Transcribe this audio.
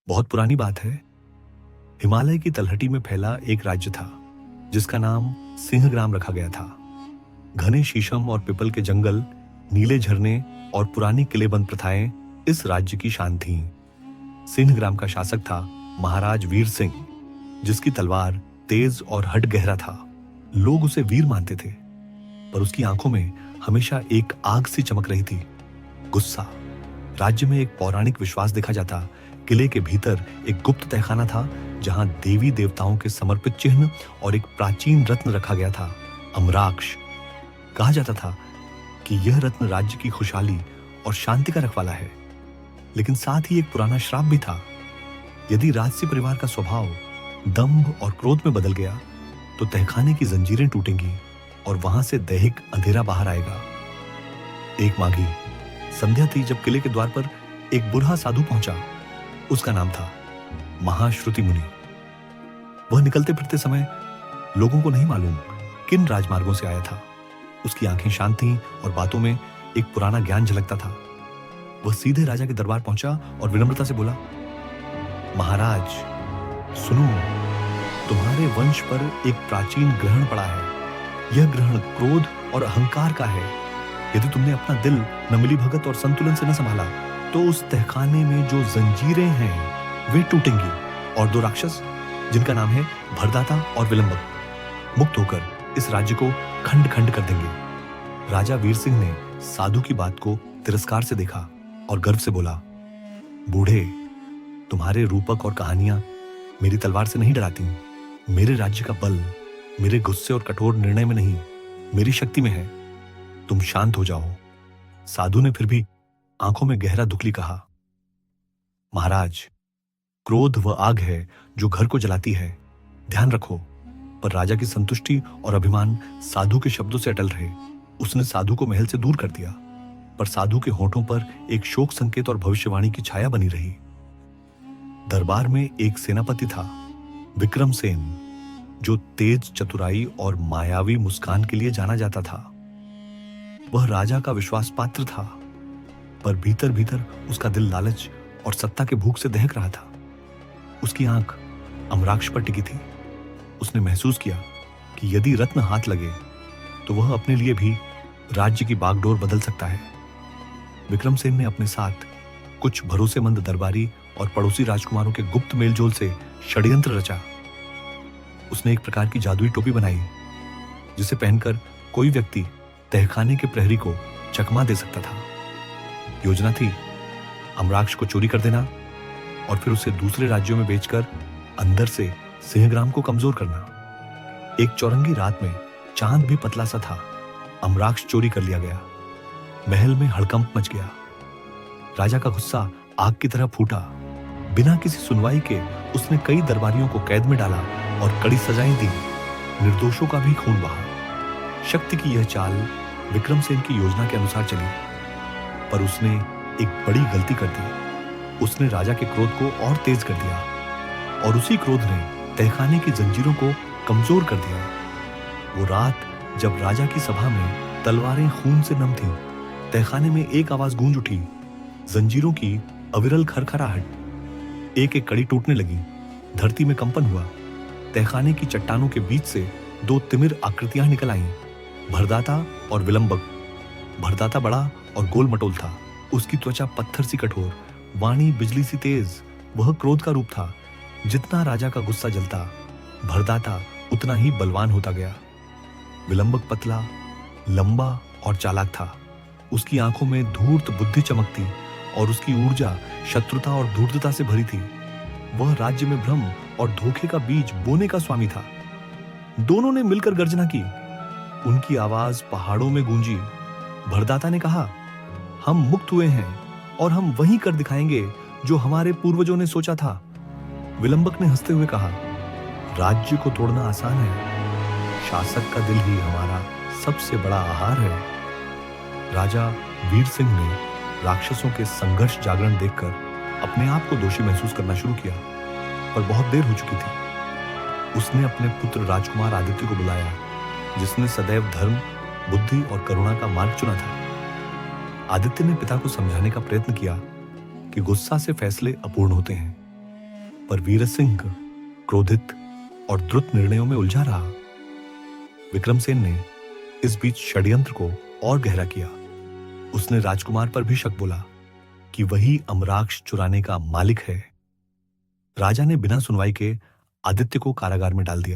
बहुत पुरानी बात है। हिमालय की तलहटी में फैला एक राज्य था जिसका नाम सिंहग्राम रखा गया था। घने शीशम और पीपल के जंगल, नीले झरने और पुरानी किलेबंद प्रथाएं इस राज्य की शान थीं। सिंहग्राम का शासक था महाराज वीर सिंह, जिसकी तलवार तेज और हड गहरा था। लोग उसे वीर मानते थे, पर उसकी आंखों में हमेशा एक आग सी चमक रही थी, गुस्सा। राज्य में एक पौराणिक विश्वास देखा जाता। किले के भीतर एक गुप्त तहखाना था जहां देवी देवताओं के समर्पित चिन्ह और एक प्राचीन रत्न रखा गया था, अम्राक्ष। कहा जाता था कि यह रत्न राज्य की खुशहाली और शांति का रखवाला है, लेकिन साथ ही एक पुराना श्राप भी था। यदि राजसी परिवार का स्वभाव दंभ और क्रोध में बदल गया तो तहखाने की जंजीरें टूटेंगी और वहां से दैहिक अंधेरा बाहर आएगा। एक माघी संध्या थी जब किले के द्वार पर एक बूढ़ा साधु पहुंचा। उसका नाम था महाश्रुति मुनि। वह निकलते फिरते समय लोगों को नहीं मालूम किन राजमार्गों से आया था। उसकी आंखें शांत थीं और बातों में एक पुराना ज्ञान झलकता था। वह सीधे राजा के दरबार पहुंचा और विनम्रता से बोला, महाराज सुनो, तुम्हारे वंश पर एक प्राचीन ग्रहण पड़ा है। यह ग्रहण क्रोध और अहंकार का है। यदि तुमने अपना दिल न मिलीभगत और संतुलन से न संभाला तो उस तहखाने में जो जंजीरें हैं वे टूटेंगी और दो राक्षस, जिनका नाम है भरदाता और विलंबक, मुक्त होकर इस राज्य को खंड खंड कर देंगे। राजा वीर सिंह ने साधु की बात को तिरस्कार से देखा और गर्व से बोला, बूढ़े, तुम्हारे रूपक और कहानियां मेरी तलवार से नहीं डराती। मेरे राज्य का बल मेरे गुस्से और कठोर निर्णय में नहीं, मेरी शक्ति में है। तुम शांत हो जाओ। साधु ने फिर भी आंखों में गहरा दुखली कहा, महाराज, क्रोध वह आग है जो घर को जलाती है, ध्यान रखो। पर राजा की संतुष्टि और अभिमान साधु के शब्दों से अटल रहे। उसने साधु को महल से दूर कर दिया, पर साधु के होठों पर एक शोक संकेत और भविष्यवाणी की छाया बनी रही। दरबार में एक सेनापति था, विक्रमसेन, जो तेज चतुराई और मायावी मुस्कान के लिए जाना जाता था। वह राजा का विश्वास पात्र था, पर भीतर भीतर उसका दिल लालच और सत्ता के भूख से दहक रहा था। उसकी आंख अम्राक्ष पर टिकी थी। उसने महसूस किया कि यदि रत्न हाथ लगे तो वह अपने लिए भी राज्य की बागडोर बदल सकता है। विक्रमसेन ने अपने साथ कुछ भरोसेमंद दरबारी और पड़ोसी राजकुमारों के गुप्त मेलजोल से षड्यंत्र रचा। उसने एक प्रकार की जादुई टोपी बनाई जिसे पहनकर कोई व्यक्ति तहखाने के प्रहरी को चकमा दे सकता था। योजना थी अम्राक्ष को चोरी कर देना और फिर उसे दूसरे राज्यों में बेचकर अंदर से सिंहग्राम को कमजोर करना। एक चौरंगी रात में चांद भी पतला सा था। अम्राक्ष चोरी कर लिया गया। महल में हड़कंप मच गया। राजा का गुस्सा आग की तरह फूटा। बिना किसी सुनवाई के उसने कई दरबारियों को कैद में डाला और कड़ी सजाएं दी। निर्दोषों का भी खून बहा। शक्ति की यह चाल विक्रमसेन की योजना के अनुसार चली, पर उसने एक बड़ी गलती कर दी। उसने राजा के क्रोध को और तेज कर दिया और उसी क्रोध ने तहखाने की जंजीरों को कमजोर कर दिया। वो रात जब राजा की सभा में तलवारें खून से नम थीं, तहखाने में एक आवाज गूंज उठी, जंजीरों की अविरल खरखराहट। एक एक कड़ी टूटने लगी। धरती में कंपन हुआ। तहखाने की चट्टानों के बीच से दो तिमिर आकृतियां निकल आईं, भरदाता और विलंबक। भरदाता बड़ा और गोल मटोल था। उसकी त्वचा पत्थर सी कठोर, वाणी बिजली सी तेज। वह क्रोध का रूप था। जितना राजा का गुस्सा जलता, भरदाता उतना ही बलवान होता गया। विलंबक पतला, लंबा और चालाक था। उसकी आंखों में धूर्त बुद्धि चमकती और उसकी ऊर्जा शत्रुता और धूर्तता से भरी थी। वह राज्य में भ्रम और धोखे का बीज बोने का स्वामी था। दोनों ने मिलकर गर्जना की। उनकी आवाज पहाड़ों में गूंजी। भरदाता ने कहा, हम मुक्त हुए हैं और हम वही कर दिखाएंगे जो हमारे पूर्वजों ने सोचा था। विलंबक ने हंसते हुए कहा, राज्य को तोड़ना आसान है, शासक का दिल ही हमारा सबसे बड़ा आहार है। राजा वीर सिंह ने राक्षसों के संघर्ष जागरण देखकर अपने आप को दोषी महसूस करना शुरू किया, पर बहुत देर हो चुकी थी। उसने अपने पुत्र राजकुमार आदित्य को बुलाया, जिसने सदैव धर्म, बुद्धि और करुणा का मार्ग चुना था। आदित्य ने पिता को समझाने का प्रयत्न किया कि गुस्सा से फैसले अपूर्ण होते हैं। पर वीर सिंह क्रोधित और द्रुत निर्णयों में उलझा रहा। विक्रमसेन ने इस बीच षड्यंत्र को और गहरा किया। उसने राजकुमार पर भी शक बोला कि वही अमराक्ष चुराने का मालिक है। राजा ने बिना सुनवाई के आदित्य को कारागार में डाल दिया।